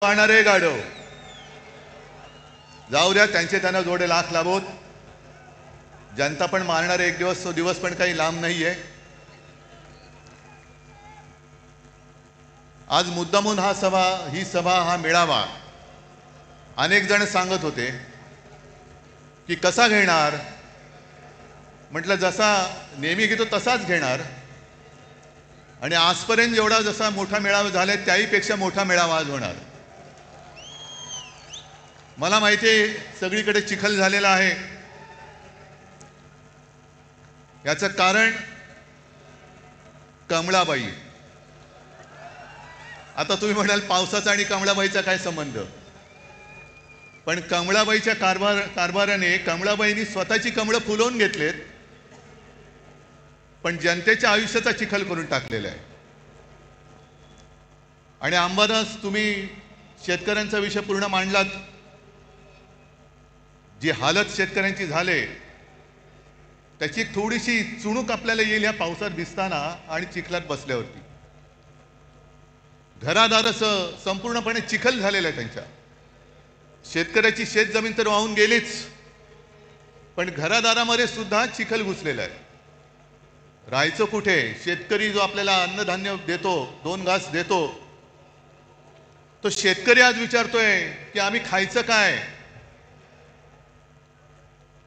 मारणारे गाढव जाऊ द्या, त्यांचे त्यांना जोडे लाख लाभोत. जनता पण मारणारे एक दिवस, तो दिवस पण काही लांब नाहीये. आज मुद्दामून ही सभा हा मेळावा अनेक जण सांगत होते की कसा घेणार. म्हटलं जसा नेहमी घेतो तसाच घेणार, आणि आजपर्यंत जेवढा जसा मोठा मेळावा झालाय त्याहीपेक्षा मोठा मेळावा आज होणार. मला माहिती आहे सगळीकडे चिखल झालेला आहे. याचं कारण कमळाबाई. आता तुम्ही म्हणाल पावसाचा आणि कमळाबाईचा काय संबंध, पण कमळाबाईच्या कारभाराने कमळाबाईंनी स्वतःची कमळं फुलवून घेतलेत, पण जनतेच्या आयुष्याचा चिखल करून टाकलेला आहे. आणि अंबादास, तुम्ही शेतकऱ्यांचा विषय पूर्ण मांडलात. जी हालत शेतकऱ्यांची झाले त्याची थोडीशी चुणूक आपल्याला येईल या पावसात भिजताना आणि चिखलात बसल्यावरती. घरादारच संपूर्णपणे चिखल झालेला आहे त्यांच्या. शेतकऱ्याची शेतजमीन तर वाहून गेलीच, पण घरादारामध्ये सुद्धा चिखल घुसलेला आहे. राहायचं कुठे? शेतकरी जो आपल्याला अन्नधान्य देतो, 2 घास देतो, तो शेतकरी आज विचारतोय की आम्ही खायचं काय.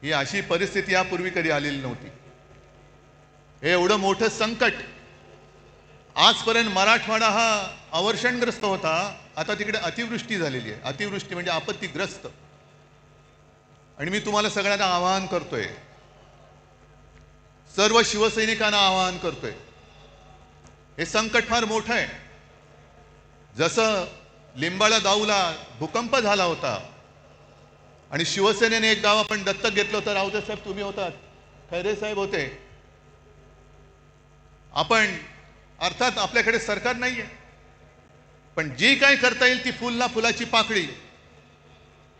ही अशी परिस्थिती यापूर्वी कधी आलेली नव्हती. हे एवढं मोठं संकट. आजपर्यंत मराठवाडा हा अवर्षणग्रस्त होता, आता तिकडे अतिवृष्टी झालेली आहे. अतिवृष्टी म्हणजे आपत्तीग्रस्त. आणि मी तुम्हाला सगळ्यांना आवाहन करतोय, सर्व शिवसैनिकांना आवाहन करतोय, हे संकट फार मोठं आहे. जसं लिंबाळा दाऊला भूकंप झाला होता आणि शिवसेनेने एक गाव आपण दत्तक घेतलं होतं. राऊते साहेब तुम्ही होतात, खैरे साहेब होते. आपण अर्थात आपल्याकडे सरकार नाहीये, पण जी काय करता येईल ती फुलाची पाकळी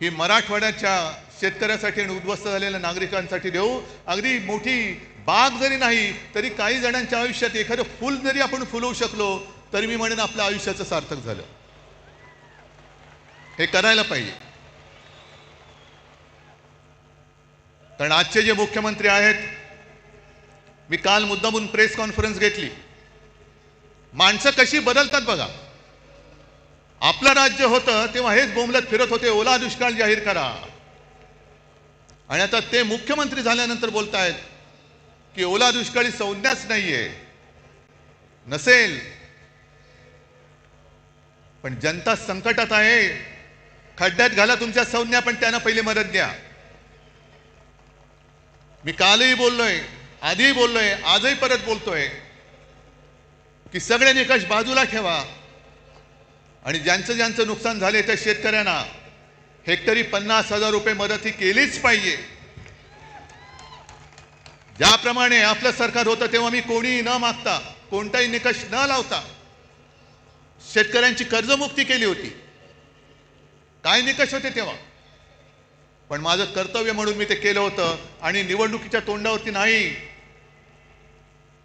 ही मराठवाड्याच्या शेतकऱ्यासाठी आणि उद्ध्वस्त झालेल्या नागरिकांसाठी देऊ. अगदी मोठी बाग जरी नाही तरी काही जणांच्या आयुष्यात एखादं फुल जरी आपण फुलवू शकलो तरी मी म्हणेन आपल्या आयुष्याचं सार्थक झालं. हे करायला पाहिजे. कारण आजचे जे मुख्यमंत्री आहेत, मी काल मुद्दामून प्रेस कॉन्फरन्स घेतली. माणसं कशी बदलतात बघा. आपलं राज्य होतं तेव्हा हेच बोंबलत फिरत होते, ओला दुष्काळ जाहीर करा. आणि आता ते मुख्यमंत्री झाल्यानंतर बोलतायत की ओला दुष्काळी संज्ञाच नाहीये. नसेल, पण जनता संकटात आहे. खड्ड्यात घाला तुमच्या संज्ञा, पण त्यांना पहिले मदत द्या. मी कालही बोललोय, आधीही बोललोय, आजही परत बोलतोय की सगळे निकष बाजूला ठेवा आणि ज्यांचं नुकसान झाले त्या शेतकऱ्यांना हेक्टरी 50,000 रुपये मदत ही केलीच पाहिजे. ज्याप्रमाणे आपलं सरकार होतं तेव्हा मी कोणीही न मागता, कोणताही निकष न लावता शेतकऱ्यांची कर्जमुक्ती केली होती. काय निकष होते तेव्हा, पण माझं कर्तव्य म्हणून मी ते केलं होतं. आणि निवडणुकीच्या तोंडावरती नाही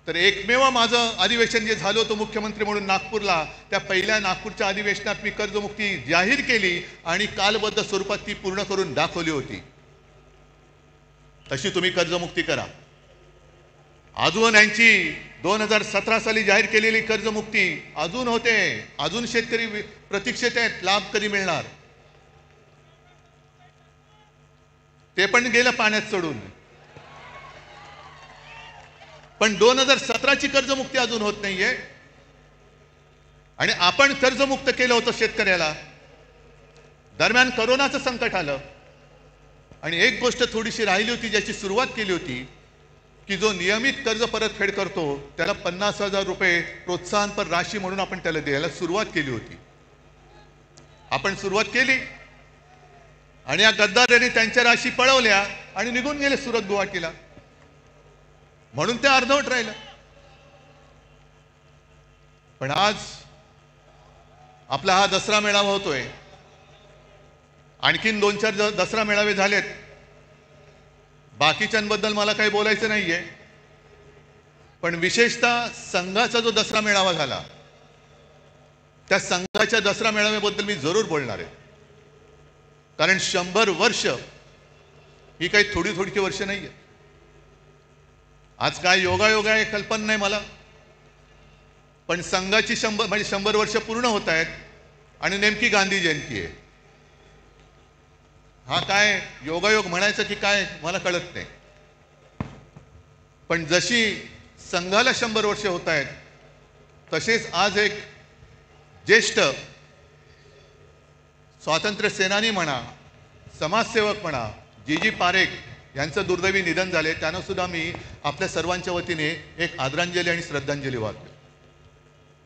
तर एकमेव माझं अधिवेशन जे झालं होतं मुख्यमंत्री म्हणून नागपूरला, त्या पहिल्या नागपूरच्या अधिवेशनात मी कर्जमुक्ती जाहीर केली आणि कालबद्ध स्वरूपात ती पूर्ण करून दाखवली होती. तशी तुम्ही कर्जमुक्ती करा. अजून यांची 2017 साली जाहीर केलेली कर्जमुक्ती अजून होते. अजून शेतकरी प्रतीक्षेत आहेत, लाभ कधी मिळणार. ते पण गेलं पाण्यात चढून. पण 2017ची कर्जमुक्ती अजून होत नाहीये. आणि आपण कर्जमुक्त केलं होतं शेतकऱ्याला. दरम्यान कोरोनाचं संकट आलं आणि एक गोष्ट थोडीशी राहिली होती, ज्याची सुरुवात केली होती की जो नियमित कर्ज परतफेड करतो त्याला 50,000 रुपये प्रोत्साहनपर राशी म्हणून आपण त्याला द्यायला सुरुवात केली होती. आपण सुरुवात केली आणि या गद्दारांनी त्यांच्या राशी पळवल्या आणि निघून गेले सुरत गुवाहाटीला. म्हणून ते अर्धवट राहिलं. पण आज आपला हा दसरा मेळावा होतोय. आणखीन 2-4 दसरा मेळावे झालेत. बाकीच्यांबद्दल मला काही बोलायचं नाहीये, पण विशेषतः संघाचा जो दसरा मेळावा झाला त्या संघाच्या दसरा मेळाव्याबद्दल मी जरूर बोलणार आहे, कारण 100 वर्ष ही काही थोडी थोडीची वर्ष नाही आहे. आज काय योगायोग आहे कल्पना नाही मला, पण संघाची 100 वर्ष पूर्ण होत आहेत आणि नेमकी गांधी जयंती आहे. हा काय योगायोग म्हणायचं की काय मला कळत नाही. पण जशी संघाला 100 वर्ष होत आहेत, तसेच आज एक ज्येष्ठ स्वातंत्र्य सेनानी म्हणा, समाजसेवक म्हणा, जी पारेख यांचं दुर्दैवी निधन झाले. त्यांना सुद्धा मी आपल्या सर्वांच्या वतीने एक आदरांजली आणि श्रद्धांजली वाहतो.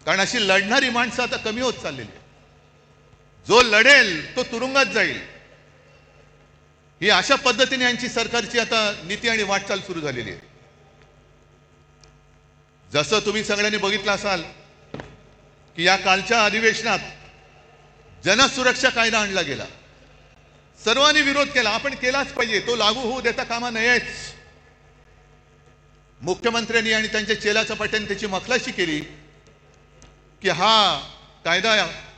कारण अशी लढणारी माणसं आता कमी होत चाललेली आहे. जो लढेल तो तुरुंगात जाईल, ही अशा पद्धतीने यांची सरकारची आता नीती आणि वाटचाल सुरू झालेली आहे. जसं तुम्ही सगळ्यांनी बघितलं असाल की या कालच्या अधिवेशनात जनसुरक्षा कायदा आणला गेला. सर्वांनी विरोध केला. आपण केलाच पाहिजे, तो लागू होऊ देता कामा नयेच. मुख्यमंत्र्यांनी आणि त्यांच्या चेलाच्या पाट्याने त्याची मखलाशी केली की हा कायदा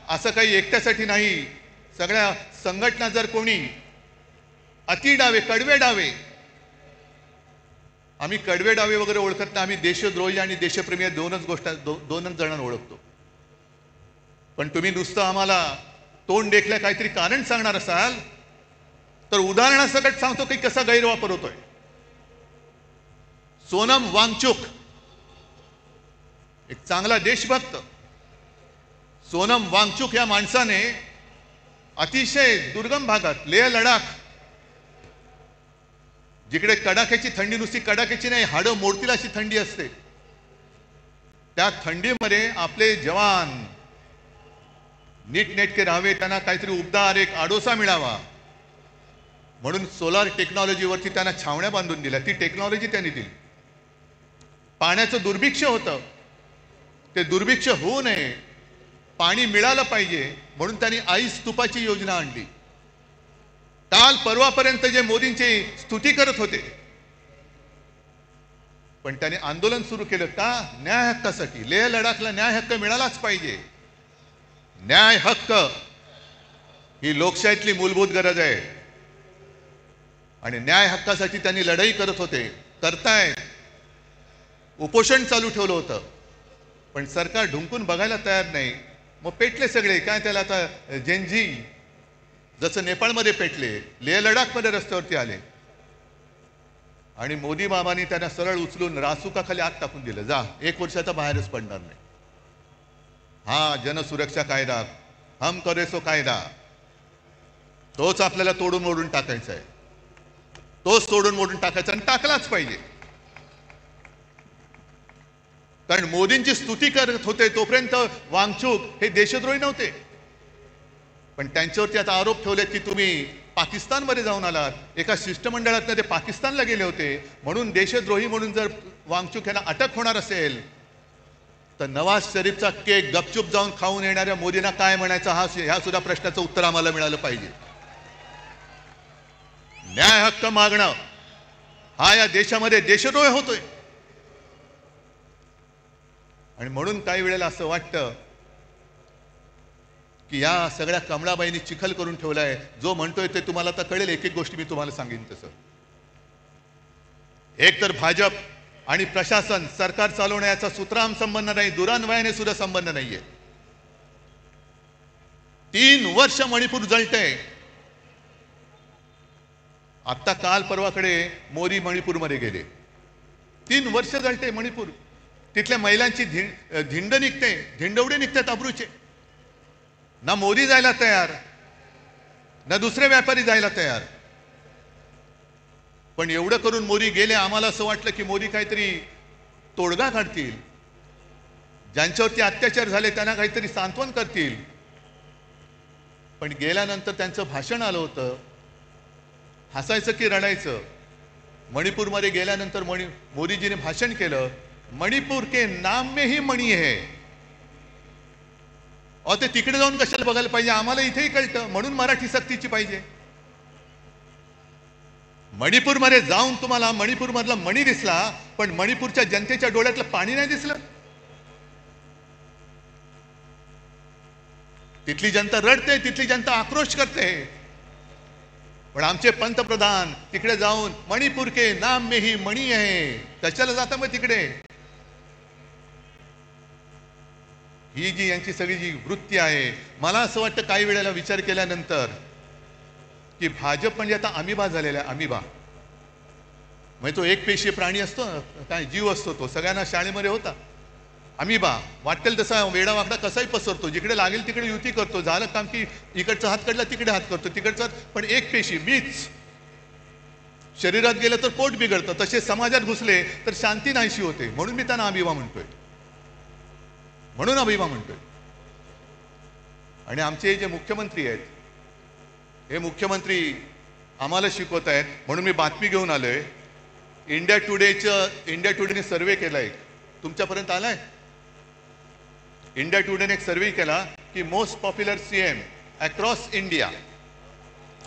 असं काही एकट्यासाठी नाही, सगळ्या संघटना जर कोणी अति डावे, कडवे डावे, आम्ही कडवे डावे वगैरे ओळखत नाही, आम्ही देशद्रोही आणि देशप्रेमी दोनच जणांना ओळखतो. पण तुम्ही नुसतं आम्हाला तोंड देखल्या काहीतरी कारण सांगणार असाल तर उदाहरणासकट सांगतो की कसा गैरवापर होतोय. सोनम वांगचुक एक चांगला देशभक्त, सोनम वांगचुक या माणसाने अतिशय दुर्गम भागात लेह लडाख, जिकडे कडाक्याची थंडी, नुसती कडाक्याची नाही, हाडं मोडतील अशी थंडी असते, त्या थंडीमध्ये आपले जवान नीटनेटके राहावे, त्यांना काहीतरी उबदार एक आडोसा मिळावा म्हणून सोलार टेक्नॉलॉजीवरती त्यांना छावण्या बांधून दिल्या. ती टेक्नॉलॉजी त्यांनी दिली. पाण्याचं दुर्भिक्ष होतं, ते दुर्भिक्ष होऊ नये, पाणी मिळालं पाहिजे म्हणून त्यांनी आईस तुपाची योजना आणली. काल परवापर्यंत जे मोदींची स्तुती करत होते, पण त्यांनी आंदोलन सुरू केलं का? न्याय हक्कासाठी. लेह लडाखला न्याय हक्क मिळालाच पाहिजे. न्याय हक्क ही लोकशाहीतली मूलभूत गरज आहे आणि न्याय हक्कासाठी त्यांनी लढाई करत होते, करतायत. उपोषण चालू ठेवलं होतं, पण सरकार ढुंकून बघायला तयार नाही. मग पेटले सगळे, काय त्याला आता जेनजी जसं नेपाळमध्ये पेटले, लेह लडाखमध्ये रस्त्यावरती आले आणि मोदी बाबांनी त्यांना सरळ उचलून रासुकाखाली आत टाकून दिलं. जा, 1 वर्षाचा बाहेरच पडणार नाही. हा जनसुरक्षा कायदा, हम करे सो कायदा, तोच आपल्याला तोडून मोडून टाकायचा आहे. तोच तोडून मोडून टाकायचा आणि टाकलाच पाहिजे. कारण मोदींची स्तुती करत होते तोपर्यंत वांगचुक हे देशद्रोही नव्हते, पण त्यांच्यावरती आता आरोप ठेवले की तुम्ही पाकिस्तानमध्ये जाऊन आलात, एका शिष्टमंडळात ते पाकिस्तानला गेले होते म्हणून देशद्रोही म्हणून जर वांगचुक यांना अटक होणार असेल तर नवाज शरीफचा केक गपचूप जाऊन खाऊन येणाऱ्या मोदींना काय म्हणायचं, ह्या सुद्धा प्रश्नाचं उत्तर आम्हाला मिळालं पाहिजे. न्याय हक्क मागणं हा या देशामध्ये देशद्रोह होतोय. आणि म्हणून काही वेळेला असं वाटतं की या सगळ्या कमळाबाईंनी चिखल करून ठेवलाय. जो म्हणतोय ते तुम्हाला आता कळेल. एक एक गोष्टी मी तुम्हाला सांगेन तसं. एक तर भाजप आणि प्रशासन, सरकार चालवण्याचा सूत्राम संबंध नाही, दुरान्वयाने सुद्धा संबंध नाहीये. 3 वर्ष मणिपूर जळतंय. आता काल परवाकडे मोदी मणिपूरमध्ये गेले. 3 वर्ष जळते मणिपूर. तिथल्या महिलांची धिंड निघते, धिंडवडे निघतात अब्रूचे. ना मोदी जायला तयार, ना दुसरे व्यापारी जायला तयार. पण एवढं करून मोदी गेले. आम्हाला असं वाटलं की मोदी काहीतरी तोडगा काढतील, ज्यांच्यावरती अत्याचार झाले त्यांना काहीतरी सांत्वन करतील. पण गेल्यानंतर त्यांचं भाषण आलं होतं. हसायचं की रडायचं. मणिपूरमध्ये गेल्यानंतर मोदीजीने भाषण केलं, मणिपूर के नाम में ही मणी है. और ते तिकडे जाऊन कशाला बघायला पाहिजे? आम्हाला इथेही कळतं, म्हणून मराठी सक्तीची पाहिजे. मणिपूरमध्ये जाऊन तुम्हाला मणिपूरमधला मणी दिसला, पण मणिपूरच्या जनतेच्या डोळ्यातलं पाणी नाही दिसलं. तिथली जनता रडते, तिथली जनता आक्रोश करते. पण आमचे पंतप्रधान तिकडे जाऊन मणिपूर के नाम में ही मणी आहे, कशाला जाता मग तिकडे? ही जी यांची सगळी जी वृत्ती आहे, मला असं वाटतं काही वेळेला विचार केल्यानंतर की भाजप म्हणजे आता अमिबा झालेला आहे. अमिबा म्हणजे तो एक पेशीय प्राणी असतो, काय जीव असतो, तो सगळ्यांना शाळेमध्ये होता. अमिबा वाटेल तसा वेडावाकडा कसाही पसरतो, जिकडे लागेल तिकडे युती करतो. झालं काम की इकडचा हात काढला तिकडे हात करतो, तिकडचा. पण एक पेशी मीच शरीरात गेलं तर पोट बिघडतं, तसे समाजात घुसले तर शांती नाहीशी होते. म्हणून मी त्यांना अमिबा म्हणतोय, म्हणून अभिमा म्हणतोय. आणि आमचे जे मुख्यमंत्री आहेत, हे मुख्यमंत्री आम्हाला शिकवत आहेत. म्हणून मी बातमी घेऊन आलोय. इंडिया टुडेने सर्वे केलाय, तुमच्यापर्यंत आलाय? इंडिया टुडेने एक सर्वे केला की most popular CM across India.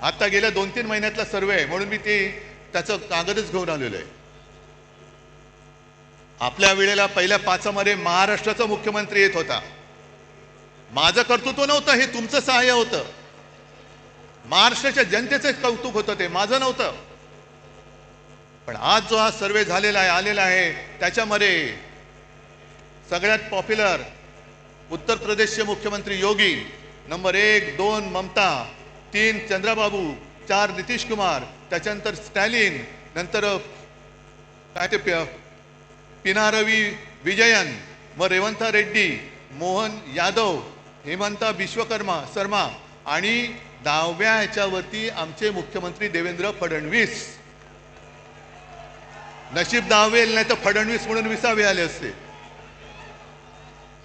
आता गेल्या 2-3 महिन्यातला सर्वे आहे, म्हणून मी त्याचं कागदच घेऊन आलेलो आहे. आपल्या वेळेला पहिल्या 5 मध्ये महाराष्ट्राचा मुख्यमंत्री येत होता. माझं कर्तृत्व नव्हतं, हे तुमचं सहाय्य होतं. महाराष्ट्राच्या जनतेचे कौतुक होतं, ते माझं नव्हतं. पण आज जो हा सर्वे झालेला आहे, आलेला आहे, त्याच्यामध्ये सगळ्यात पॉप्युलर उत्तर प्रदेशचे मुख्यमंत्री योगी, नंबर 1, 2 ममता, 3 चंद्रबाबू, 4 नितीश कुमार, त्याच्यानंतर स्टॅलिन, नंतर काय ते पिनारवी विजयन, मग रेवंता रेड्डी, मोहन यादव, हेमंता बिश्वकर्मा शर्मा, आणि 10व्या ह्याच्यावरती आमचे मुख्यमंत्री देवेंद्र फडणवीस. नशीब 10वे नाही तर फडणवीस म्हणून 20वे आले असते.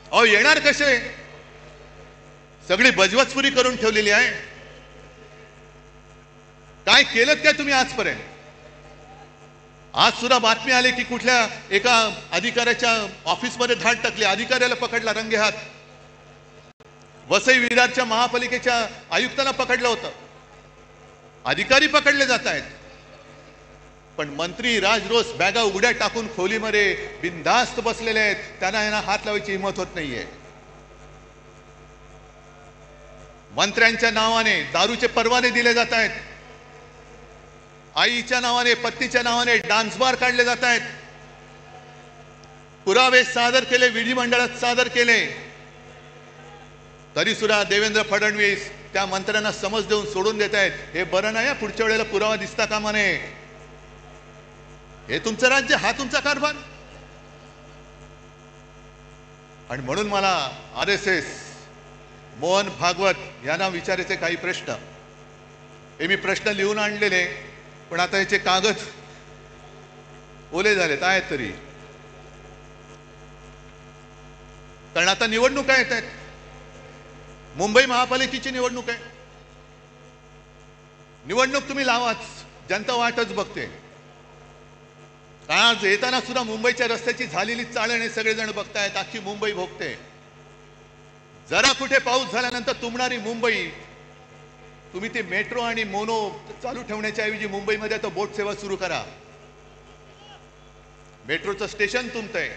अहो येणार कसे? सगळी बजवचपुरी करून ठेवलेली आहे. काय केलं काय तुम्ही आजपर्यंत? आज सुद्धा बातमी आली की कुठल्या एका अधिकाऱ्याच्या ऑफिसमध्ये धाड टाकली, अधिकाऱ्याला पकडला रंगेहात. वसई विरारच्या महापालिकेच्या आयुक्ताला पकडलं होतं. अधिकारी पकडले जात आहेत, पण मंत्री राजरोस बॅगा उघड्या टाकून खोलीमध्ये बिनधास्त बसलेले आहेत. त्यांना यांना हात लावायची हिंमत होत नाहीये. मंत्र्यांच्या नावाने दारूचे परवाने दिले जात आहेत. आईच्या नावाने, पत्नीच्या नावाने डान्स बार काढले जात आहेत. पुरावे सादर केले, विधिमंडळात सादर केले, तरी सुद्धा देवेंद्र फडणवीस त्या मंत्र्यांना समज देऊन सोडून देत आहेत. हे बरं नाही, पुढच्या वेळेला पुरावा दिसता कामा नये. हे तुमचं राज्य, हा तुमचा कारभार. आणि म्हणून मला RSS मोहन भागवत यांना विचारायचे काही प्रश्न. हे मी प्रश्न लिहून आणलेले, पण आता याचे कागद ओले झालेत आहेत तरी. कारण आता निवडणुका येत आहेत. मुंबई महापालिकेची निवडणूक आहे. निवडणूक तुम्ही लावाच, जनता वाटच बघते. आज येताना सुद्धा मुंबईच्या रस्त्याची झालेली चाळण हे सगळेजण बघतायत, अख्खी मुंबई भोगते. जरा कुठे पाऊस झाल्यानंतर तुंबणारी मुंबई, तुम्ही ते मेट्रो आणि मोनो चालू ठेवण्याच्या ऐवजी मुंबईमध्ये आता बोट सेवा सुरू करा. मेट्रोचं स्टेशन तुंबतंय,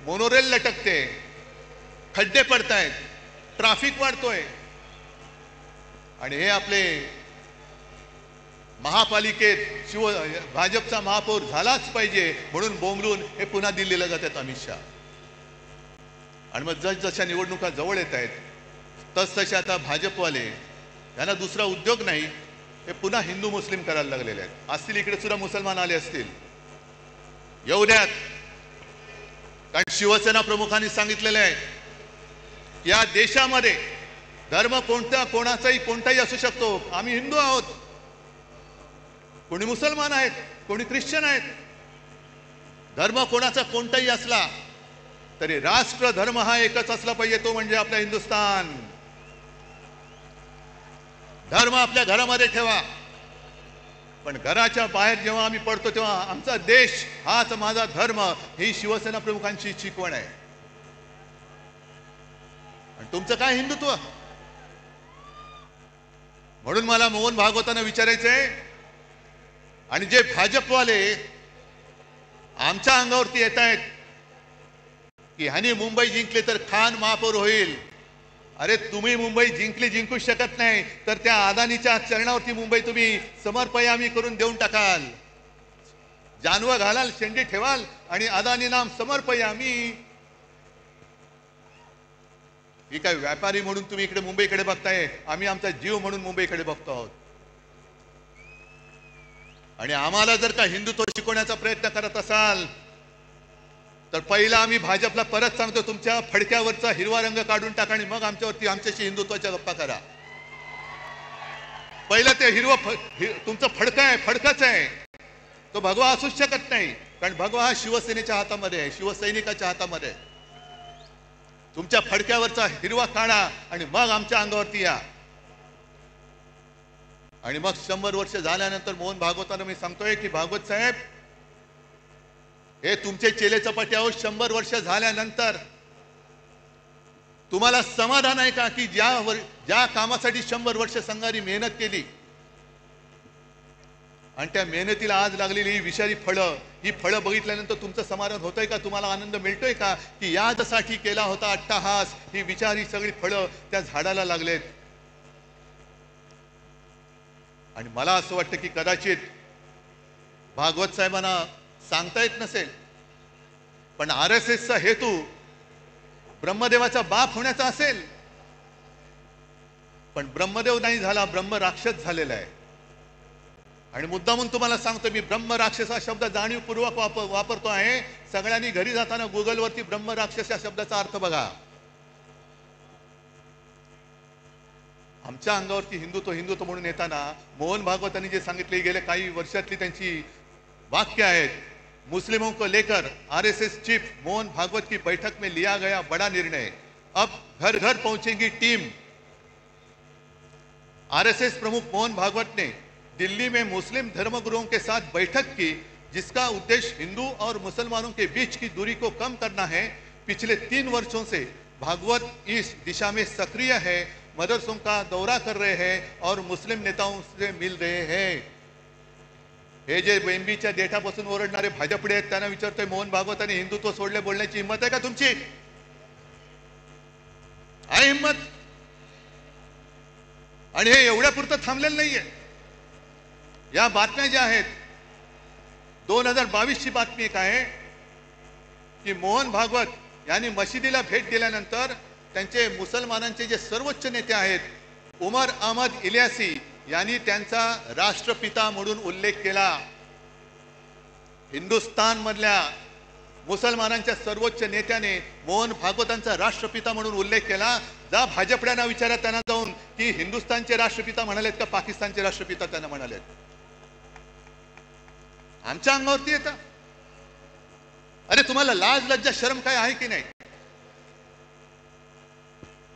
मोनोरेल लटकते, खड्डे पडतायत, ट्रॅफिक वाढतोय. आणि हे आपले महापालिकेत भाजपचा महापौर झालाच पाहिजे म्हणून बोंबलून हे पुन्हा दिल्लीला जातात अमित शहा. आणि मग जसजशा निवडणुका जवळ येत आहेत तसतसे आता भाजपवाले, यांना दुसरा उद्योग नाही, हे पुन्हा हिंदू मुस्लिम करायला लागलेले आहेत. असतील इकडे सुद्धा मुसलमान आले असतील, येऊ द्यात. कारण शिवसेना प्रमुखांनी सांगितलेले आहे, या देशामध्ये धर्म कोणाचाही कोणताही असू शकतो. आम्ही हिंदू आहोत, कोणी मुसलमान आहेत, कोणी ख्रिश्चन आहेत. धर्म कोणाचा कोणताही असला तरी राष्ट्र धर्म हा एकच असला पाहिजे, तो म्हणजे आपला हिंदुस्थान. धर्म आपल्या घरामध्ये ठेवा, पण घराच्या बाहेर जेव्हा आम्ही पडतो तेव्हा आमचा देश हाच माझा धर्म, ही शिवसेना प्रमुखांची शिकवण आहे. आणि तुमचं काय हिंदुत्व? म्हणून मला मोहन भागवतांना विचारायचंय, आणि जे भाजपवाले आमच्या अंगावरती येत आहेत की ह्याने मुंबई जिंकले तर खान महापौर होईल, अरे तुम्ही मुंबई जिंकू शकत नाही तर त्या अदानीच्या चरणावरती मुंबई तुम्ही समर्पयामी करून देऊन टाकाल, जानवं घालाल, शेंडी ठेवाल आणि अदानी नाम समर्पयामी. ही काय व्यापारी म्हणून तुम्ही इकडे मुंबईकडे बघताय, आम्ही आमचा जीव म्हणून मुंबईकडे बघतो आहोत. आणि आम्हाला जर का हिंदुत्व शिकवण्याचा प्रयत्न करत असाल तर पहिला आम्ही भाजपला परत सांगतो, तुमच्या फडक्यावरचा हिरवा रंग काढून टाका आणि मग आमच्याशी हिंदुत्वाच्या गप्पा करा. पहिलं ते तुमचं फडकं आहे, फडकच आहे, तो भगवा असूच शकत नाही. कारण भगवा हा शिवसेनेच्या हातामध्ये आहे, शिवसैनिकाच्या हातामध्ये आहे. तुमच्या फडक्यावरचा हिरवा काढा आणि मग आमच्या अंगावरती या. आणि मग 100 वर्ष झाल्यानंतर मोहन भागवतांना मी सांगतोय की भागवत साहेब, हे तुमचे चेले चपाटे आहोत. 100 वर्ष झाल्यानंतर तुम्हाला समाधान आहे का की ज्या कामासाठी 100 वर्ष संघाने मेहनत केली आणि त्या मेहनतीला आज लागलेली ही विषारी फळं, ही फळं बघितल्यानंतर तुमचं समाधान होतंय का? तुम्हाला आनंद मिळतोय का की यासाठी केला होता अट्टाहास, ही विचारी सगळी फळं त्या झाडाला लागलेत? आणि मला असं वाटतं की कदाचित भागवत साहेबांना सांगता येत नसेल, पण RSSचा हेतू ब्रह्मदेवाचा बाप होण्याचा असेल. पण ब्रह्मदेव नाही झाला, ब्रह्म राक्षस झालेला आहे. आणि मुद्दामून तुम्हाला सांगतो, मी ब्रह्म राक्षस हा शब्द जाणीवपूर्वक वापरतो आहे. सगळ्यांनी घरी जाताना गुगलवरती ब्रह्म राक्षस या शब्दाचा अर्थ बघा. आमच्या अंगावरती हिंदुत्व म्हणून येताना मोहन भागवतांनी जे सांगितले, गेले काही वर्षातली त्यांची वाक्य आहेत. मुस्लिमों को लेकर RSS चीफ मोहन भागवत की बैठक में लिया गया बड़ा निर्णय, अब घर घर पहुंचेगी टीम. RSS प्रमुख मोहन भागवत ने दिल्ली में मुस्लिम धर्मगुरुओं के साथ बैठक की, जिसका उद्देश्य हिंदू और मुसलमानों के बीच की दूरी को कम करना है. पिछले 3 वर्षों से भागवत इस दिशा में सक्रिय है, मदरसों का दौरा कर रहे हैं और मुस्लिम नेताओं से मिल रहे हैं. हे जे बेंबीच्या देठापासून ओरडणारे भाजपडे आहेत त्यांना विचारतोय, मोहन भागवतांनी हिंदुत्व सोडले बोलण्याची हिंमत आहे का तुमची? आहे हिंमत? आणि हे एवढ्यापुरतं थांबलेलं नाहीये. या बातम्या ज्या आहेत, 2022 ची बातमी एक आहे की मोहन भागवत यांनी मशिदीला भेट दिल्यानंतर त्यांचे मुसलमानांचे जे सर्वोच्च नेते आहेत उमर अहमद इलियासी यांनी त्यांचा राष्ट्रपिता म्हणून उल्लेख केला. हिंदुस्थान मधल्या मुसलमानांच्या सर्वोच्च नेत्याने मोहन भागवतांचा राष्ट्रपिता म्हणून उल्लेख केला. जा भाजपड्यांना विचारा त्यांना जाऊन की हिंदुस्थानचे राष्ट्रपिता म्हणालेत का पाकिस्तानचे राष्ट्रपिता त्यांना म्हणालेत? आमच्या अंगावरती येतं. अरे तुम्हाला लाज लज्जा शरम काय आहे की नाही?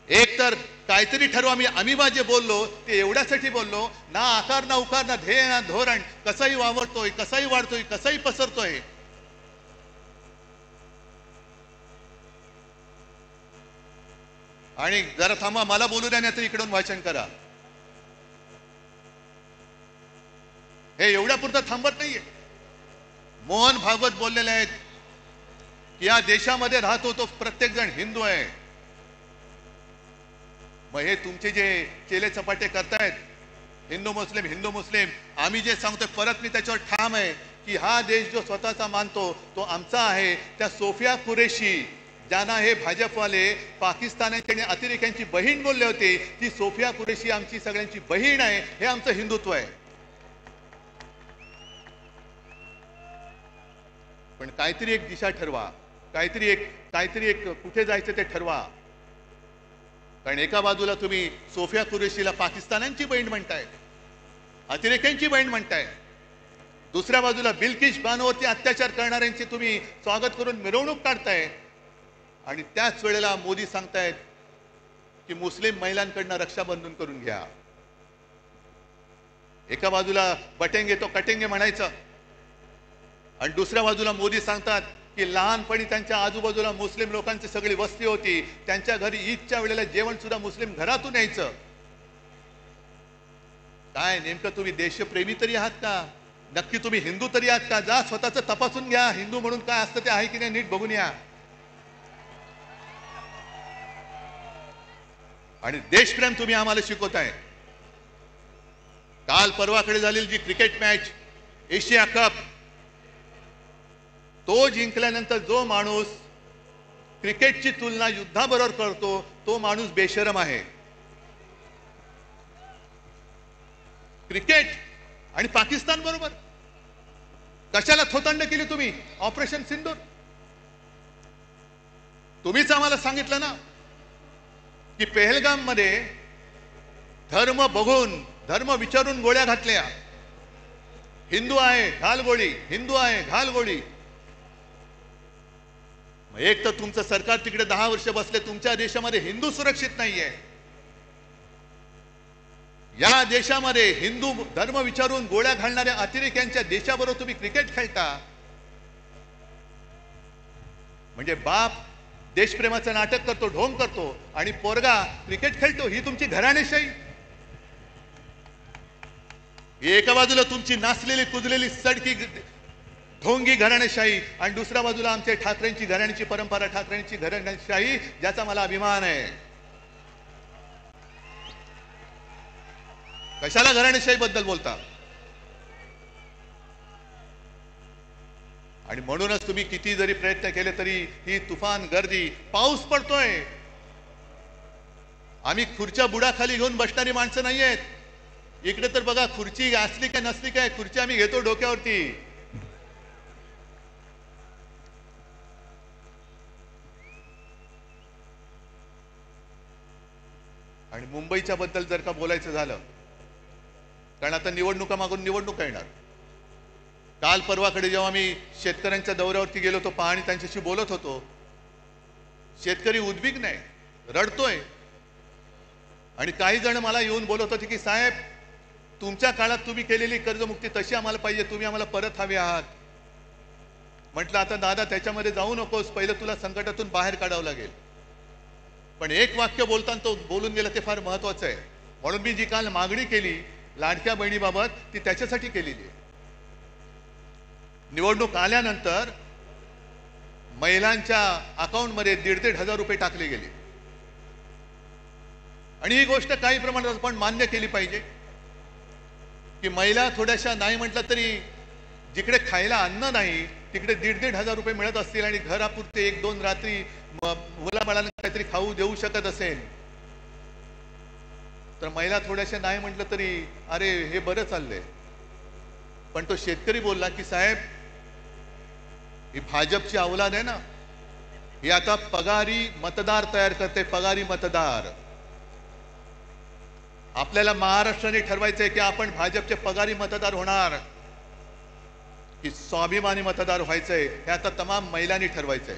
एक तर काहीतरी ठरवा. आम्ही जे बोललो ते एवढ्यासाठी बोललो, ना आकार ना उकार ना ध्येय ना धोरण, कसाही वावरतोय, कसाही वाढतोय, कसाही पसरतोय. आणि जरा थांबा, मला बोलू द्या, नाही तर इकडून भाषण करा. हे एवढ्यापुरतं थांबत नाहीये. मोहन भागवत बोललेले आहेत की या देशामध्ये राहतो तो प्रत्येक जण हिंदू आहे. मग हे तुमचे जे चेले चपाटे करतायत, हिंदू मुस्लिम, आम्ही जे सांगतोय परत मी त्याच्यावर ठाम आहे की हा देश जो स्वतःचा मानतो तो आमचा आहे. त्या सोफिया कुरेशी ज्यांना हे भाजपवाले पाकिस्तानाची आणि अतिरेक्यांची बहीण बोलले होते, ती सोफिया कुरेशी आमची सगळ्यांची बहीण आहे. हे आमचं हिंदुत्व आहे. पण काहीतरी एक दिशा ठरवा, काहीतरी एक कुठे जायचं ते ठरवा. कारण एका बाजूला तुम्ही सोफिया कुरेशीला पाकिस्तानांची बहीण म्हणताय, अतिरेक्यांची बहीण म्हणताय, दुसऱ्या बाजूला बिल्किश बानोवरती अत्याचार करणाऱ्यांची तुम्ही स्वागत करून मिरवणूक काढताय. आणि त्याच वेळेला मोदी सांगतायत की मुस्लिम महिलांकडनं रक्षाबंधन करून घ्या. एका बाजूला बटेंगे तो कटेंगे म्हणायचं आणि दुसऱ्या बाजूला मोदी सांगतात की लहानपणी त्यांच्या आजूबाजूला मुस्लिम लोकांची सगळी वस्ती होती, त्यांच्या घरी ईदच्या वेळेला जेवण सुद्धा मुस्लिम घरातून यायचं. काय नेमकं तुम्ही देशप्रेमी तरी आहात का? नक्की तुम्ही हिंदू तरी आहात का? जा स्वतःच तपासून घ्या. हिंदू म्हणून काय असतं ते आहे की नाही नीट बघून या. आणि देशप्रेम तुम्ही आम्हाला शिकवताय। काल परवाकडे झालेली जी क्रिकेट मॅच एशिया कप, तो जिंकल्यानंतर जो माणूस क्रिकेटची तुलना युद्धाबरोबर करतो तो माणूस बेशरम आहे। क्रिकेट आणि पाकिस्तान बरोबर कशाला थोतांड केली तुम्ही? ऑपरेशन सिंदूर तुम्हीच आम्हाला सांगितलं ना की पहलगाम मध्ये धर्म बघून, धर्म विचारून गोळ्या घातल्या। हिंदू आहे घाल गोळी, हिंदू आहे घाल गोळी। मग एक तर तुमचं सरकार तिकडे 10 वर्ष बसले, तुमच्या देशामध्ये हिंदू सुरक्षित नाहीये। या देशामध्ये हिंदू धर्म विचारून गोळ्या घालणाऱ्या अतिरेक्यांच्या देशाबरोबर तुम्ही क्रिकेट खेळता। म्हणजे बाप देशप्रेमाचं नाटक करतो, ढोंग करतो आणि पोरगा क्रिकेट खेळतो। ही तुमची घराणेशाही। एका बाजूला तुमची नाचलेली कुजलेली सडकी ढोंगी घराणेशाही आणि दुसऱ्या बाजूला आमच्या ठाकरेंची घराण्याची परंपरा, ठाकरेंची घराणेशाही, ज्याचा मला अभिमान आहे। कशाला घराणेशाही बद्दल बोलता? आणि म्हणूनच तुम्ही किती जरी प्रयत्न केले तरी ही तुफान गर्दी, पाऊस पडतोय, आम्ही खुर्च्या बुडाखाली घेऊन बसणारी माणसं नाहीयेत। इकडे तर बघा खुर्ची असली काय नसली काय, खुर्ची आम्ही घेतो डोक्यावरती। आणि मुंबईच्या बद्दल जर का बोलायचं झालं, कारण आता निवडणुका मागून निवडणुका येणार। काल परवाकडे जेव्हा मी शेतकऱ्यांच्या दौऱ्यावरती गेलो होतो, पाहणी त्यांच्याशी बोलत होतो, शेतकरी उद्विग्न आहे, रडतोय। आणि काही जण मला येऊन बोलत होते की साहेब तुमच्या काळात तुम्ही केलेली कर्जमुक्ती तशी आम्हाला पाहिजे, तुम्ही आम्हाला परत हवे आहात। म्हटलं आता दादा त्याच्यामध्ये जाऊ नकोस, पहिलं तुला संकटातून बाहेर काढावं लागेल। पण एक वाक्य बोलताना तो बोलून गेला, ते फार महत्वाचं आहे। म्हणून मी जी काल मागणी केली लाडक्या बहिणीबाबत, ती त्याच्यासाठी केलेली आहे। निवडणूक आल्यानंतर महिलांच्या अकाउंटमध्ये 1,500 रुपये टाकले गेले आणि ही गोष्ट काही प्रमाणात आपण मान्य केली पाहिजे की महिला थोड्याशा नाही म्हटलं तरी जिकडे खायला अन्न नाही तिकडे 1,500 रुपये मिळत असतील आणि घरापुरते 1-2 रात्री मुलाबाळांना काहीतरी खाऊ देऊ शकत असेल तर महिला थोड्याशा नाही म्हटलं तरी अरे हे बरं चाललंय। पण तो शेतकरी बोलला की साहेब ही भाजपची औलाद आहे ना, ही आता पगारी मतदार तयार करते, पगारी मतदार। आपल्याला महाराष्ट्राने ठरवायचंय की आपण भाजपचे पगारी मतदार होणार की स्वाभिमानी मतदार व्हायचंय, हे आता तमाम महिलांनी ठरवायचंय।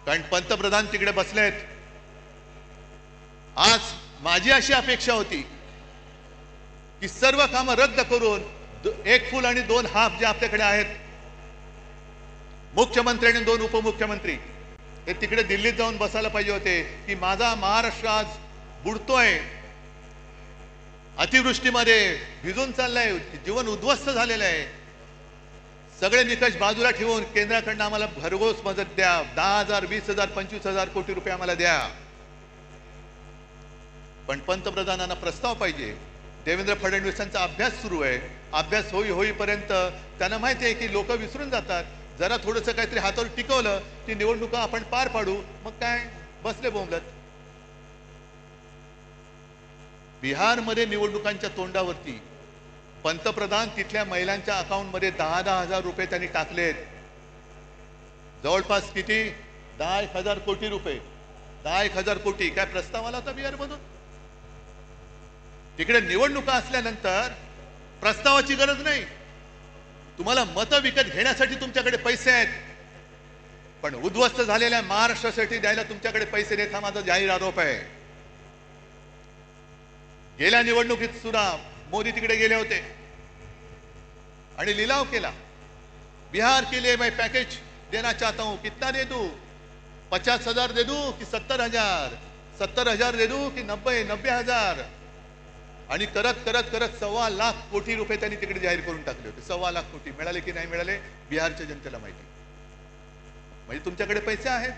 कारण पंतप्रधान तिकडे बसलेत। आज माझी अशी अपेक्षा होती की सर्व कामं रद्द करून 1 फुल आणि 2 हाफ जे आपल्याकडे आहेत, मुख्यमंत्री आणि 2 उपमुख्यमंत्री, हे तिकडे दिल्लीत जाऊन बसायला पाहिजे होते की माझा महाराष्ट्र आज बुडतोय, अतिवृष्टीमध्ये भिजून चाललाय, जीवन उद्ध्वस्त झालेलं आहे। सगळे निकष बाजूला ठेवून केंद्राकडून आम्हाला भरघोस मदत द्या, 10,000, 20,000, 25,000 कोटी रुपये आम्हाला द्या। पण पंतप्रधानांना प्रस्ताव पाहिजे। देवेंद्र फडणवीसांचा अभ्यास सुरू आहे, अभ्यास होईपर्यंत त्यांना माहिती आहे की लोक विसरून जातात। जरा थोडंसं काहीतरी हातावर टिकवलं की निवडणुका आपण पार पाडू, मग काय बसले बोंबलत। बिहारमध्ये निवडणुकांच्या तोंडावरती पंतप्रधान तिथल्या महिलांच्या अकाउंटमध्ये 10,000 रुपये त्यांनी टाकलेत। जवळपास किती? 10,000 कोटी रुपये, 10,000 कोटी। काय प्रस्ताव आला होता बिहारमधून? तिकडे निवडणुका असल्यानंतर प्रस्तावाची गरज नाही, तुम्हाला मतं विकत घेण्यासाठी तुमच्याकडे पैसे आहेत, पण उद्ध्वस्त झालेल्या महाराष्ट्रासाठी द्यायला तुमच्याकडे पैसे नाहीत, हा माझा जाहीर आरोप आहे। गेल्या निवडणुकीत सुद्धा मोदी तिकडे गेले होते आणि लिलाव केला, बिहार के लिए मैं पैकेज देना चाहता हूं, कितना दे दूं? 50,000 दे दूं कि 70,000? 70,000 दे दूं कि 90,000? आणि करत करत करत 1.25 लाख कोटी रुपये त्यांनी तिकडे जाहीर करून टाकले होते। 1.25 लाख कोटी मिळाले की नाही मिळाले बिहारच्या जनतेला माहिती। म्हणजे तुमच्याकडे पैसे आहेत।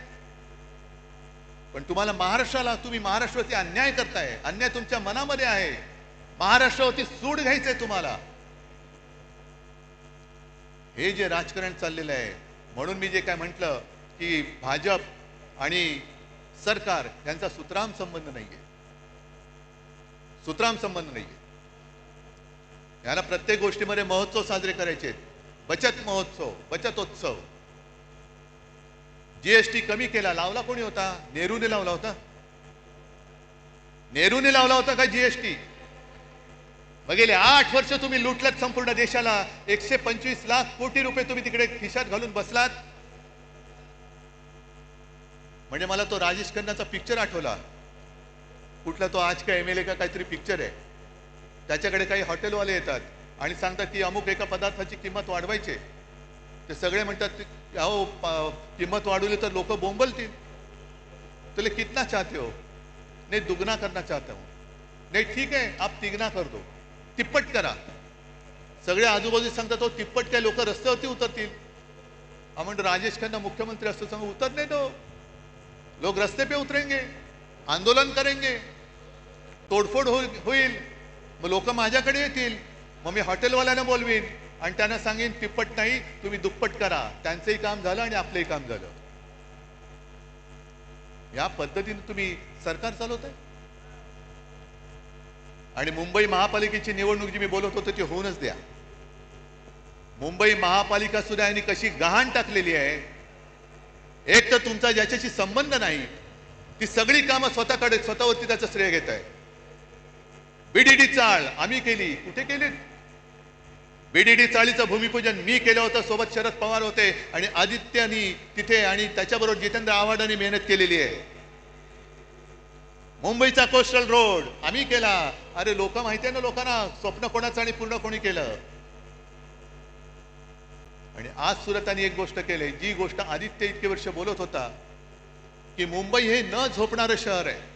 पण तुम्हाला महाराष्ट्राला, तुम्ही महाराष्ट्रावरती अन्याय करताय, अन्याय तुमच्या मनामध्ये आहे, महाराष्ट्रावरती सूड घ्यायचंय तुम्हाला. हे जे राजकारण चाललेलं आहे, म्हणून मी जे काय म्हटलं की भाजप आणि सरकार यांचा सुतराम संबंध नाहीये, सुतराम संबंध नाहीये. याला प्रत्येक गोष्टीमध्ये महोत्सव साजरे करायचे, बचत महोत्सव, बचतोत्सव. जीएसटी कमी केला, लावला कोणी होता? नेहरूने लावला होता. नेहरूने लावला होता का जीएसटी? मग गेले 8 वर्ष तुम्ही लुटलात संपूर्ण देशाला. 125 लाख कोटी रुपये तुम्ही तिकडे खिशात घालून बसलात. म्हणजे मला तो राजेश खन्नाचा पिक्चर आठवला. कुठला तो आज का एमएलए का काहीतरी पिक्चर आहे. त्याच्याकडे काही हॉटेलवाले येतात आणि सांगतात की अमुक एका पदार्थाची किंमत वाढवायची. ते सगळे म्हणतात अहो किंमत वाढवली तर लोक बोंबलतील. तुले कितना चाहते हो? नहीं दुगना करना चाहता हूं. नहीं ठीक है आप तिगना कर दो, तिप्पट करा. सगळे आजूबाजू सांगतात तो तिप्पट काय लोक रस्त्यावरती उतरतील. आपण राजेश खन्ना मुख्यमंत्री असतो सांगू उतरने दो, लोग रस्ते पे उतरेंगे, आंदोलन करेंगे, तोडफोड होईल. मग लोक माझ्याकडे येतील, मग मी हॉटेलवाल्यांना बोलवीन आणि त्यांना सांगेन तिप्पट नाही तुम्ही दुप्पट करा. त्यांचंही काम झालं आणि आपलंही काम झालं. या पद्धतीने तुम्ही सरकार चालवताय. आणि मुंबई महापालिकेची निवडणूक जी मी बोलत होतो ती होऊनच द्या. मुंबई महापालिका सुद्धा यांनी कशी गहाण टाकलेली आहे. एक तर तुमचा ज्याच्याशी संबंध नाही ती सगळी कामं स्वतःकडे, स्वतःवरती त्याचं श्रेय घेत आहे. बीडीडी चाळ आम्ही केली, कुठे केली? बीडीडी चाळीचं भूमिपूजन मी केलं होतं, सोबत शरद पवार होते आणि आदित्यनी तिथे, आणि त्याच्याबरोबर जितेंद्र आव्हाडांनी मेहनत केलेली आहे. मुंबईचा कोस्टल रोड आम्ही केला. अरे लोक माहिती आहे ना लोकांना, स्वप्न कोणाचं आणि पूर्ण कोणी केलं. आणि आज सुरतांनी एक गोष्ट केली, जी गोष्ट आदित्य इतके वर्ष बोलत होता की मुंबई हे न झोपणारं शहर आहे.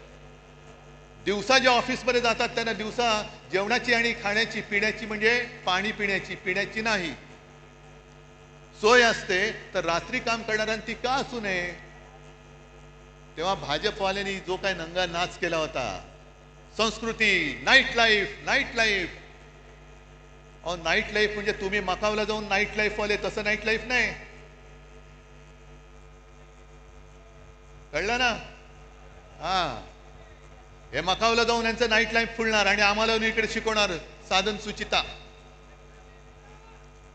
दिवसा ज्या ऑफिसमध्ये जातात त्यांना दिवसा जेवणाची आणि खाण्याची, पिण्याची म्हणजे पाणी पिण्याची, पिण्याची नाही सोय असते, तर रात्री काम करणाऱ्यांनी ती का असू नये? तेव्हा भाजपवाल्यांनी जो काय नंगा नाच केला होता, संस्कृती, नाईट लाईफ, नाईट लाईफ. अहो नाईट लाईफ म्हणजे तुम्ही मकावला जाऊन नाईट लाईफ वाले, तसं नाईट लाईफ नाही. कळलं ना? हा, हे मकावला जाऊन यांचं नाईट लाईफ फुलणार आणि आम्हाला इकडे शिकवणार साधन सुचिता.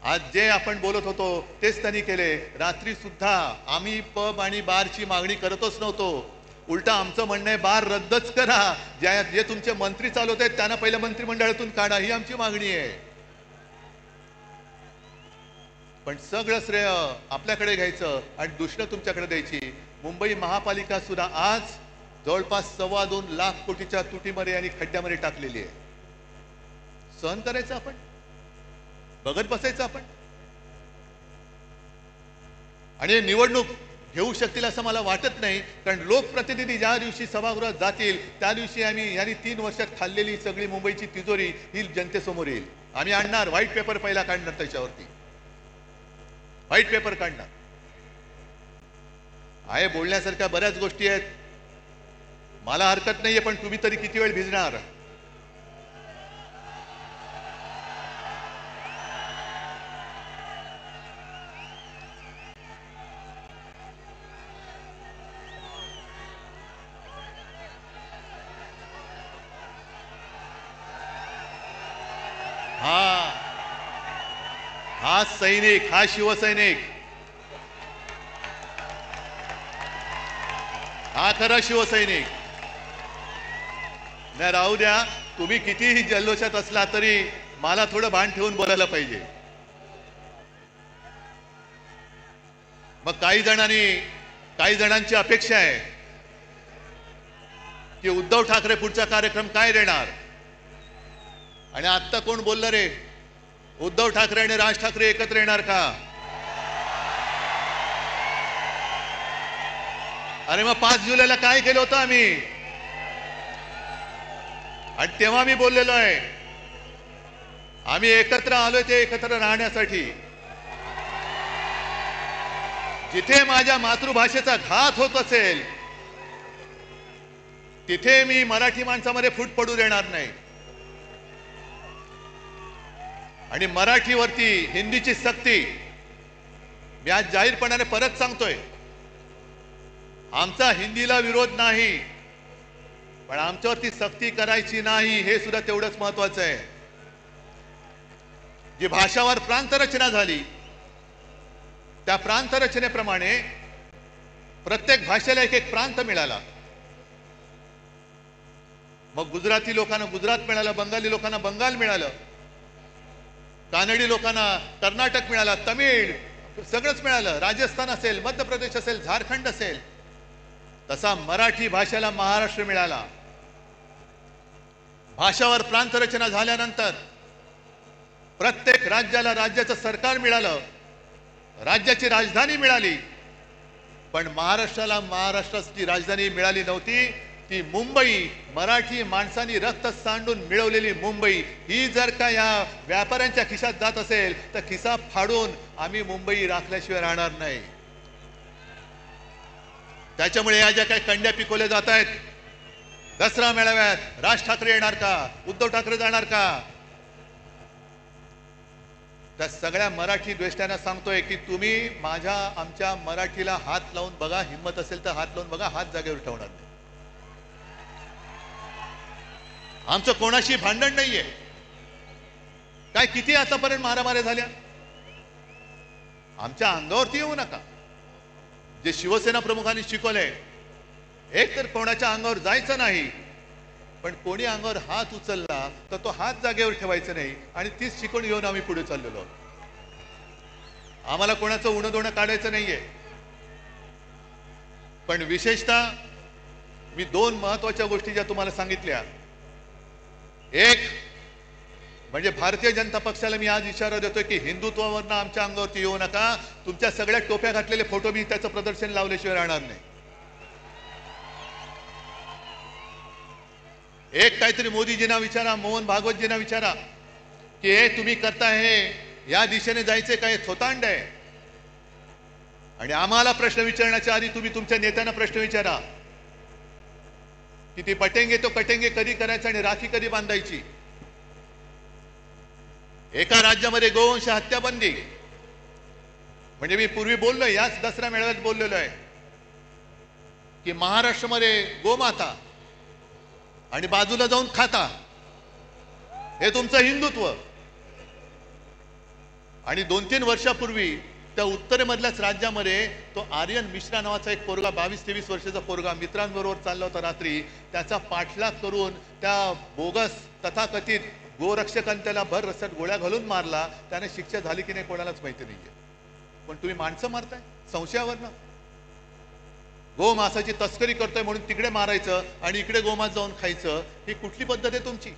आज जे आपण बोलत होतो तेच त्यांनी केले. रात्री सुद्धा आम्ही पब आणि बारची मागणी करतच नव्हतो. उलटा आमचं म्हणणं आहे बार रद्दच करा. जे तुमचे मंत्री चालवत आहेत त्यांना पहिल्या मंत्रिमंडळातून काढा, ही आमची मागणी आहे. पण सगळं श्रेय आपल्याकडे घ्यायचं आणि दुष्ट तुमच्याकडे द्यायची. मुंबई महापालिका सुद्धा आज जवळपास 2.25 लाख कोटीच्या तुटीमध्ये आणि खड्ड्यामध्ये टाकलेली आहे. सहन करायचं आपण, बघत बसायचं आपण. आणि निवडणूक घेऊ शकतील असं मला वाटत नाही, कारण लोकप्रतिनिधी ज्या दिवशी सभागृहात जातील त्या दिवशी आम्ही यांनी 3 वर्षात खाल्लेली सगळी मुंबईची तिजोरी ही जनतेसमोर येईल. आम्ही आणणार, व्हाईट पेपर पहिला काढणार, त्याच्यावरती व्हाईट पेपर काढणार आहे. बोलण्यासारख्या बऱ्याच गोष्टी आहेत, मला हरकत नाहीये, पण तुम्ही तरी किती वेळ भिजणार? हा सैनिक, हा शिवसैनिक, हा खरा शिवसैनिक. नाही राहू द्या, तुम्ही कितीही जल्लोषात असला तरी मला थोडं भान ठेवून बोलायला पाहिजे. मग काही जणांची अपेक्षा आहे की उद्धव ठाकरे पुढचा कार्यक्रम काय देणार. आणि आता कोण बोललं रे, उद्धव ठाकरे आणि राज ठाकरे एकत्र येणार का? अरे मग 5 जुलैला काय केलं होतं आम्ही? आणि तेव्हा मी बोललेलो आहे आम्ही एकत्र आलोय ते एकत्र राहण्यासाठी. जिथे माझ्या मातृभाषेचा घात होत असेल तिथे मी मराठी माणसामध्ये फूट पडू देणार नाही. आणि मराठीवरती हिंदीची सक्ती मी आज जाहीरपणाने परत सांगतोय. आमचा हिंदीला विरोध नाही, पण आमच्यावरती सक्ती करायची नाही हे सुद्धा तेवढंच महत्वाचं आहे. जी भाषावर प्रांतरचना झाली त्या प्रांतरचनेप्रमाणे प्रत्येक भाषेला एक एक प्रांत मिळाला. मग गुजराती लोकांना गुजरात मिळालं, बंगाली लोकांना बंगाल मिळालं, कानडी लोकांना कर्नाटक मिळाला, तमिळ सगळंच मिळालं, राजस्थान असेल, मध्य प्रदेश असेल, झारखंड असेल. तसा मराठी भाषेला महाराष्ट्र मिळाला. भाषावर प्रांतरचना झाल्यानंतर प्रत्येक राज्याला राज्याचं सरकार मिळालं, राज्याची राजधानी मिळाली. पण महाराष्ट्राला महाराष्ट्राची राजधानी मिळाली नव्हती. ती मुंबई, मराठी माणसांनी रक्त सांडून मिळवलेली मुंबई ही जर का या व्यापाऱ्यांच्या खिशात जात असेल तर खिसा फाडून आम्ही मुंबई राखल्याशिवाय राहणार नाही. त्याच्यामुळे या ज्या काही कंड्या पिकवल्या जात आहेत, दसरा मेळाव्यात राज ठाकरे येणार का, उद्धव ठाकरे जाणार का, त्या सगळ्या मराठी द्वेष्ट्यांना सांगतोय की तुम्ही आमच्या मराठीला हात लावून बघा, हिम्मत असेल तर हात लावून बघा, हात जागेवर ठेवणार नाही. आमचं कोणाशी भांडण नाहीये. काय किती आतापर्यंत मारामाऱ्या झाल्या, आमच्या अंगावरती येऊ नका. जे शिवसेना प्रमुखांनी शिकवलंय, एक तर कोणाच्या अंगावर जायचं नाही, पण कोणी अंगावर हात उचलला तर तो हात जागेवर ठेवायचा नाही. आणि तीच शिकवण घेऊन आम्ही पुढे चाललेलो आहोत. आम्हाला कोणाचं उणं दोणं काढायचं नाहीये. पण विशेषतः मी दोन महत्वाच्या गोष्टी ज्या तुम्हाला सांगितल्या, एक म्हणजे भारतीय जनता पक्षाला मी आज इशारा देतोय की हिंदुत्वावरनं आमच्या अंगावरती येऊ नका. तुमच्या सगळ्या टोप्या घातलेले फोटो मी त्याचं प्रदर्शन लावल्याशिवाय राहणार नाही. एक काहीतरी मोदीजींना विचारा, मोहन भागवतजींना विचारा की हे तुम्ही करताय हे या दिशेने जायचे काय थोतांड आहे. आणि आम्हाला प्रश्न विचारण्याच्या आधी तुम्ही तुमच्या नेत्यांना प्रश्न विचारा की ती पटेंगे तो कटेंगे कधी करायचं आणि राखी कधी बांधायची. एका राज्यामध्ये गोवंश हत्या बंदी, म्हणजे मी पूर्वी बोललोय, याच दसरा मेळाव्यात बोललेलो आहे की महाराष्ट्रामध्ये गोमाता आणि बाजूला जाऊन खाता हे तुमचं हिंदुत्व. आणि 2-3 वर्षापूर्वी त्या उत्तरेमधल्याच राज्यामध्ये तो आर्यन मिश्रा नावाचा एक पोरगा, 22-23 वर्षाचा पोरगा मित्रांबरोबर चालला होता रात्री. त्याचा पाठलाग करून त्या बोगस तथाकथित गोरक्षकांनी त्याला भर रस्त्यात गोळ्या घालून मारला. त्याने शिक्षा झाली की नाही कोणालाच माहिती नाहीये. पण तुम्ही माणसं मारताय संशयावरनं. गोमांसाची तस्करी करतोय म्हणून तिकडे मारायचं आणि इकडे गोमांस जाऊन खायचं, ही कुठली पद्धत आहे तुमची?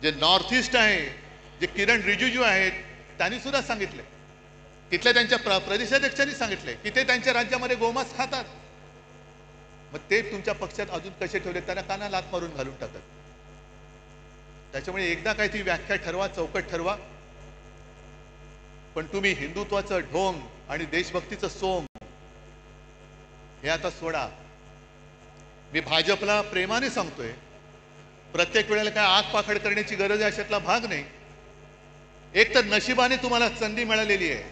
जे नॉर्थ ईस्ट आहे, जे किरण रिजिजू आहेत, त्यांनी सुद्धा सांगितले, तिथल्या त्यांच्या प्रदेशाध्यक्षांनी सांगितले की ते त्यांच्या राज्यामध्ये गोमांस खातात. मग ते तुमच्या पक्षात अजून कसे ठेवले? त्यांना काना लात मारून घालून टाकत. त्याच्यामुळे एकदा काय ती व्याख्या ठरवा, चौकट ठरवा. पण तुम्ही हिंदुत्वाचं ढोंग आणि देशभक्तीचं सोंग हे आता सोडा. मी भाजपला प्रेमाने सांगतोय, प्रत्येक वेळेला काय आग पाखड करण्याची गरज आहे अशातला भाग नाही. एक तर नशिबाने तुम्हाला संधी मिळालेली आहे,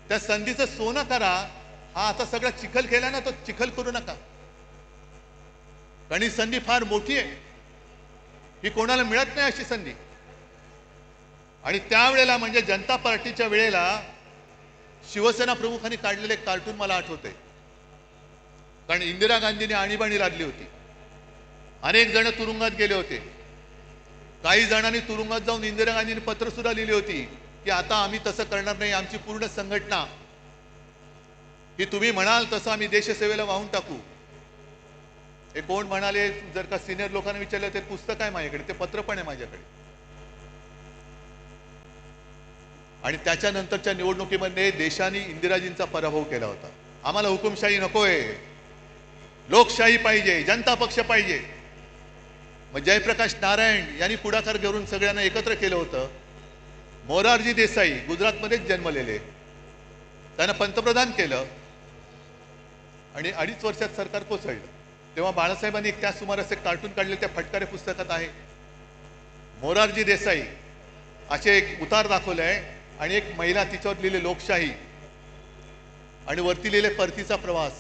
त्या संधीचं सोनं करा. हा आता सगळा चिखल केला ना, तो चिखल करू नका. कारण ही संधी फार मोठी आहे, ही कोणाला मिळत नाही अशी संधी. आणि त्यावेळेला म्हणजे जनता पार्टीच्या वेळेला शिवसेना प्रमुखांनी काढलेले कार्टून मला आठवते. कारण इंदिरा गांधींनी आणीबाणी लादली होती, अनेक जण तुरुंगात गेले होते. काही जणांनी तुरुंगात जाऊन इंदिरा गांधींनी पत्र सुद्धा लिहिली होती की आता आम्ही तसं करणार नाही, आमची पूर्ण संघटना ही तुम्ही म्हणाल तसं आम्ही देशसेवेला वाहून टाकू. हे कोण म्हणाले? जर का सिनियर लोकांना विचारलं, ते पुस्तक आहे माझ्याकडे, ते पत्र पण आहे माझ्याकडे. आणि त्याच्यानंतरच्या निवडणुकीमध्ये देशाने इंदिराजींचा पराभव केला होता. आम्हाला हुकुमशाही नकोय, लोकशाही पाहिजे, जनता पक्ष पाहिजे. मग जयप्रकाश नारायण यांनी पुढाकार घेऊन सगळ्यांना एकत्र केलं होतं. मोरारजी देसाई गुजरातमध्येच जन्मलेले, त्यांना पंतप्रधान केलं आणि 2.5 वर्षात सरकार कोसळलं. तेव्हा बाळासाहेबांनी त्या सुमारास एक कार्टून काढले, त्या फटकारे पुस्तकात आहे. मोरारजी देसाई असे एक उतार दाखवले आहे आणि एक महिला, तिच्यावर लिहिले लोकशाही आणि वरती लिहिले परतीचा प्रवास.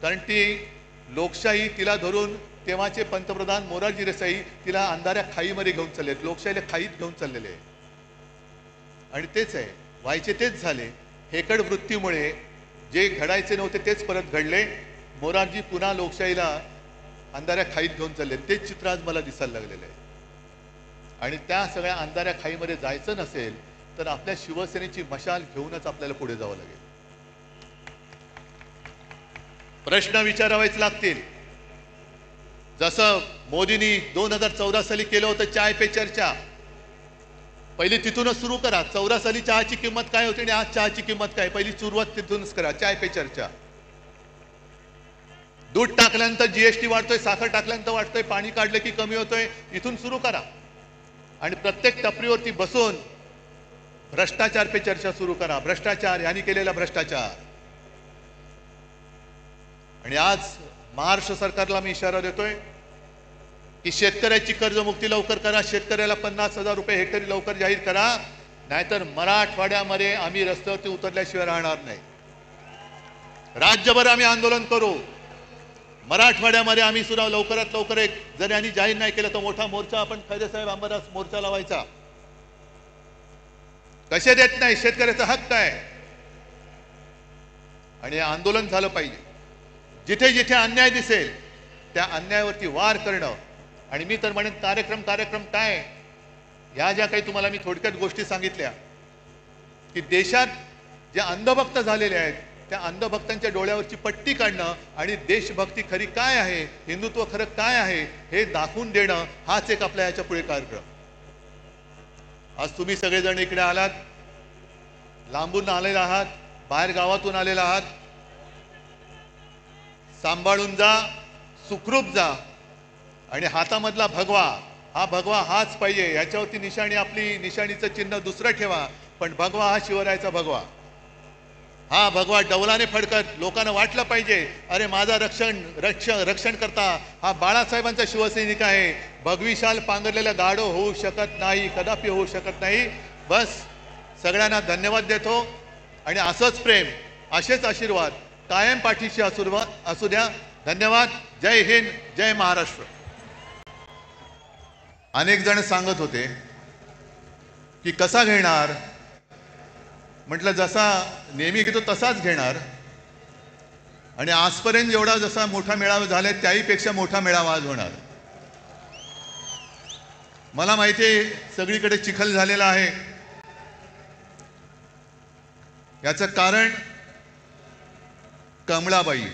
कारण ती लोकशाही तिला धरून तेव्हाचे पंतप्रधान मोरारजी देसाई तिला अंधाऱ्या खाईमध्ये घेऊन चालले, लोकशाहीला खाईत घेऊन चाललेले आहे. आणि तेच आहे, व्हायचे तेच झाले. हेकड वृत्तीमुळे जे घडायचे नव्हते तेच परत घडले. मोरारजी पुन्हा लोकशाहीला अंधाऱ्या खाईत घेऊन चालले. तेच चित्र आज मला दिसायला लागलेलं आहे. आणि त्या सगळ्या अंधाऱ्या खाईमध्ये जायचं नसेल तर आपल्या शिवसेनेची मशाल घेऊनच आपल्याला पुढे जावं लागेल. प्रश्न विचारावेच लागतील. जसं मोदींनी 2014 साली केलं होतं चाय पे चर्चा, पहिली तिथूनच सुरू करा. 14 साली चहाची किंमत काय होती आणि आज चहाची किंमत काय, पहिली सुरुवात तिथूनच करा. चाय पे चर्चा. दूध टाकल्यानंतर जीएसटी वाढतोय, साखर टाकल्यानंतर वाढतोय, पाणी काढलं की कमी होतोय, इथून सुरू करा. आणि प्रत्येक टपरीवरती बसून भ्रष्टाचार पे चर्चा सुरू करा. भ्रष्टाचार, यांनी केलेला भ्रष्टाचार. आणि आज महाराष्ट्र सरकारला मी इशारा देतोय की शेतकऱ्याची कर्जमुक्ती लवकर करा. शेतकऱ्याला 50,000 रुपये हेक्टरी लवकर जाहीर करा, नाहीतर मराठवाड्यामध्ये आम्ही रस्त्यावरती उतरल्याशिवाय राहणार नाही. राज्यभर आम्ही आंदोलन करू. मराठवाड्यामध्ये आम्ही सुद्धा लवकरात लवकर एक, जर यांनी जाहीर नाही केलं तर मोठा मोर्चा आपण खैरे साहेब आंबरास मोर्चा लावायचा. कसे देत नाही, शेतकऱ्याचा हक्क आहे. आणि आंदोलन झालं पाहिजे. जिथे जिथे अन्याय दिसेल त्या अन्यायावरती वार करणं. आणि मी तर म्हणेन कार्यक्रम काय, ह्या ज्या काही तुम्हाला मी थोडक्यात गोष्टी सांगितल्या की देशात जे अंधभक्त झालेले आहेत त्या अंधभक्तांच्या डोळ्यावरची पट्टी काढणं आणि देशभक्ती खरी काय आहे, हिंदुत्व खरं काय आहे हे दाखवून देणं, हाच एक आपल्या याच्या पुढे कार्यक्रम. आज तुम्ही सगळेजण इकडे आलात, लांबून आलेला आहात, बाहेर गावातून आलेला आहात. सांभाळून जा, सुखरूप जा. आणि हातामधला भगवा, हा भगवा हाच पाहिजे. याच्यावरती निशाणी, आपली निशाणीचं चिन्ह दुसरं ठेवा, पण भगवा हा शिवरायाचा भगवा. हा भगवा डौलाने फडकत लोकांना वाटलं पाहिजे, अरे माझा रक्षण करता हा बाळासाहेबांचा शिवसैनिक आहे. भगवी शाल पांघरलेला गाढव होऊ शकत नाही, कदापि होऊ शकत नाही. बस सगळ्यांना धन्यवाद देतो. आणि असंच प्रेम, असेच आशीर्वाद कायम पाठीशी असू द्या. धन्यवाद. जय हिंद, जय महाराष्ट्र. अनेक जण सांगत होते की कसा घेणार, म्हटलं जसा नेहमी घेतो तसाच घेणार. आणि आजपर्यंत जेवढा जसा मोठा मेळावा झालाय त्याहीपेक्षा मोठा मेळावा आज होणार. मला माहिती आहे सगळीकडे चिखल झालेला आहे. याचं कारण कमळाबाई.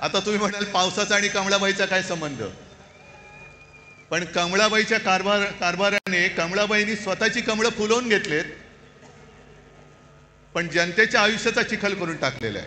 आता तुम्ही म्हणाल पावसाचा आणि कमळाबाईचा काय संबंध, पण कमळाबाईच्या कारभाराने कमळाबाईंनी स्वतःची कमळं फुलवून घेतलेत, पण जनतेच्या आयुष्याचा चिखल करून टाकलेला आहे.